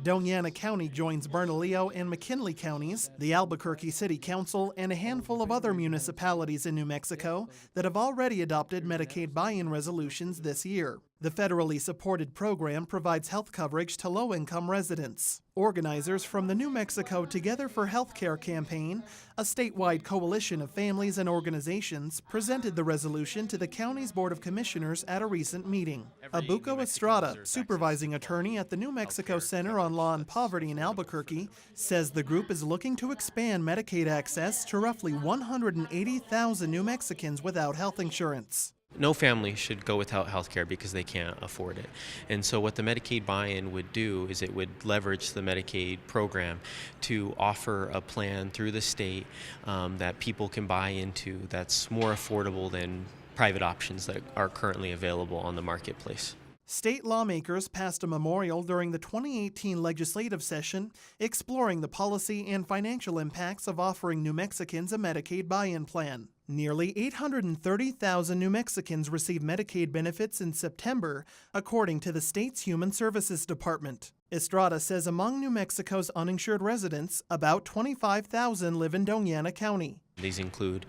Doña County joins Bernalillo and McKinley counties, the Albuquerque City Council, and a handful of other municipalities in New Mexico that have already adopted Medicaid buy-in resolutions this year. The federally supported program provides health coverage to low-income residents. Organizers from the New Mexico Together for Healthcare campaign, a statewide coalition of families and organizations, presented the resolution to the county's Board of Commissioners at a recent meeting. Abuco Estrada, supervising attorney at the New Mexico Center on Law and Poverty in Albuquerque, says the group is looking to expand Medicaid access to roughly 180,000 New Mexicans without health insurance. No family should go without health care because they can't afford it. And so what the Medicaid buy-in would do is it would leverage the Medicaid program to offer a plan through the state that people can buy into that's more affordable than private options that are currently available on the marketplace. State lawmakers passed a memorial during the 2018 legislative session exploring the policy and financial impacts of offering New Mexicans a Medicaid buy-in plan. Nearly 830,000 New Mexicans received Medicaid benefits in September, according to the state's Human Services Department. Estrada says among New Mexico's uninsured residents, about 25,000 live in Doña County. These include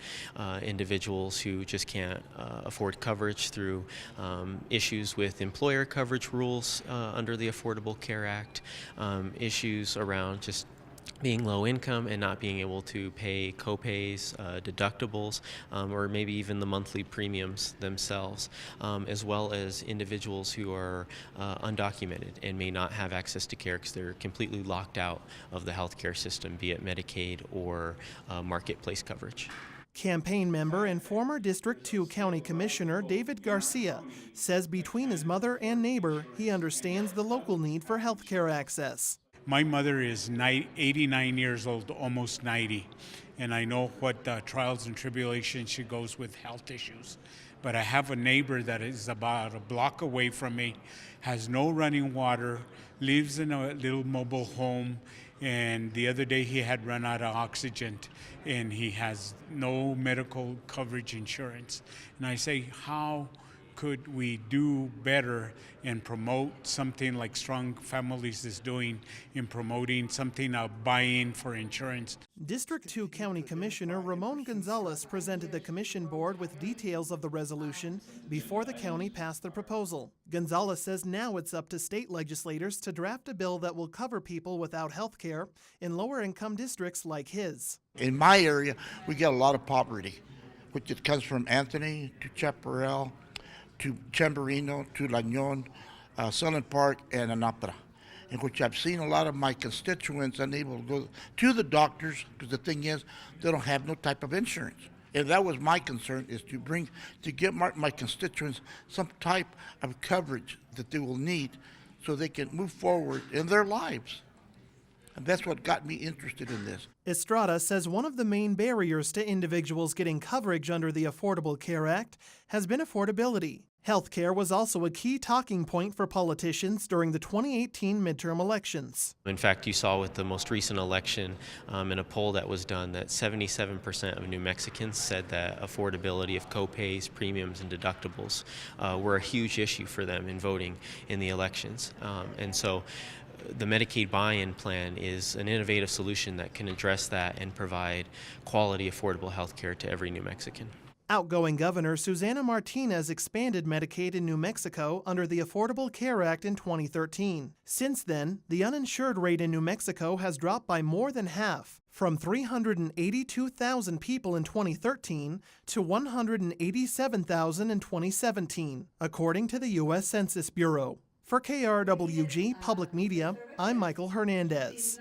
individuals who just can't afford coverage through issues with employer coverage rules under the Affordable Care Act, issues around just being low income and not being able to pay co-pays, deductibles, or maybe even the monthly premiums themselves, as well as individuals who are undocumented and may not have access to care because they're completely locked out of the healthcare system, be it Medicaid or marketplace coverage. Campaign member and former District 2 County Commissioner David Garcia says between his mother and neighbor, he understands the local need for health care access. My mother is 89 years old, almost 90, and I know what trials and tribulations she goes with health issues. But I have a neighbor that is about a block away from me, has no running water, lives in a little mobile home, and the other day he had run out of oxygen, and he has no medical coverage insurance. And I say, how could we do better and promote something like Strong Families is doing in promoting something of buy-in for insurance? District 2 County Commissioner Ramon Gonzalez presented the commission board with details of the resolution before the county passed the proposal. Gonzalez says now it's up to state legislators to draft a bill that will cover people without health care in lower income districts like his. In my area, we get a lot of poverty, which it comes from Anthony to Chaparral, to Chamberino, to Lañon, Sunland Park, and Anapra, in which I've seen a lot of my constituents unable to go to the doctors because the thing is, they don't have no type of insurance. And that was my concern, is to give my constituents some type of coverage that they will need so they can move forward in their lives. And that's what got me interested in this. Estrada says one of the main barriers to individuals getting coverage under the Affordable Care Act has been affordability. Health care was also a key talking point for politicians during the 2018 midterm elections. In fact, you saw with the most recent election in a poll that was done that 77% of New Mexicans said that affordability of co-pays, premiums, and deductibles were a huge issue for them in voting in the elections. And so the Medicaid buy-in plan is an innovative solution that can address that and provide quality, affordable health care to every New Mexican. Outgoing Governor Susana Martinez expanded Medicaid in New Mexico under the Affordable Care Act in 2013. Since then, the uninsured rate in New Mexico has dropped by more than half, from 382,000 people in 2013 to 187,000 in 2017, according to the U.S. Census Bureau. For KRWG Public Media, I'm Michael Hernandez.